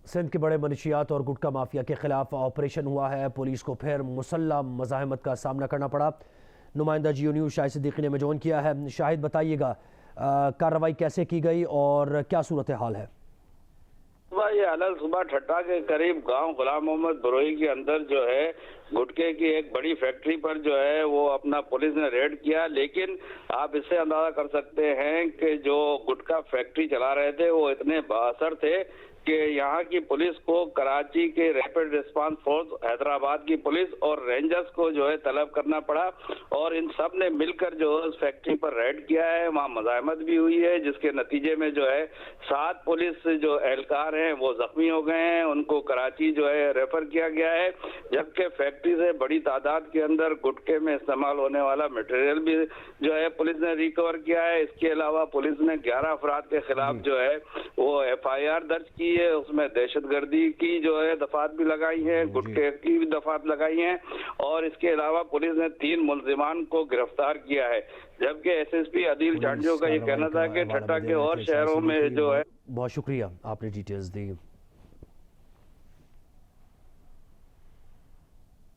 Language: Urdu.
سندھ کے بڑے منشیات اور گٹکا مافیا کے خلاف آپریشن ہوا ہے، پولیس کو پھر مسلح مزاحمت کا سامنا کرنا پڑا۔ نمائندہ جیو نیوز شاہد صدیقی نے جوائن کیا ہے۔ شاہد بتائیے گا کارروائی کیسے کی گئی اور کیا صورتحال ہے؟ یہ علل صبح ٹھٹا کے قریب گاؤں غلام محمد بروئی کے اندر جو ہے گٹکے کی ایک بڑی فیکٹری پر جو ہے وہ اپنا پولیس نے ریڈ کیا، لیکن آپ اس سے اندازہ کر سکتے ہیں کہ جو گٹکا فیکٹری چلا رہے تھے وہ اتنے بااثر تھے کہ یہاں کی پولیس کو کراچی کے ریپڈ ریسپانس فورس، حیدرآباد کی پولیس اور رینجرز کو جو ہے طلب کرنا پڑا، اور ان سب نے مل کر جو اس فیکٹری پر ریڈ کیا ہے۔ وہاں مزاحمت بھی ہوئی ہے، جس کے نتیجے میں جو ہے 7 پولیس جو اہلکار ہیں وہ زخمی ہو گئے ہیں، ان کو کراچی جو ہے ریفر کیا گیا ہے، جبکہ فیکٹری سے بڑی تعداد کے اندر گٹکے میں استعمال ہونے والا مٹیریل بھی جو ہے پولیس نے ریکور کیا ہے۔ اس کے علاوہ پولیس نے 11 افراد کے خلاف جو ہے وہ FIR درج کی ہے، اس میں دہشت گردی کی جو ہے دفعات بھی لگائی ہیں، گٹکے کی بھی دفعات لگائی ہیں، اور اس کے علاوہ پولیس نے 3 ملزمان کو گرفتار کیا ہے، جبکہ SSP عدیل چانڈیو کا یہ کہنا تھا کہ ٹھٹا کے اور شہروں میں جو ہے۔ بہت شکریہ، آپ نے ڈیٹیلز دی۔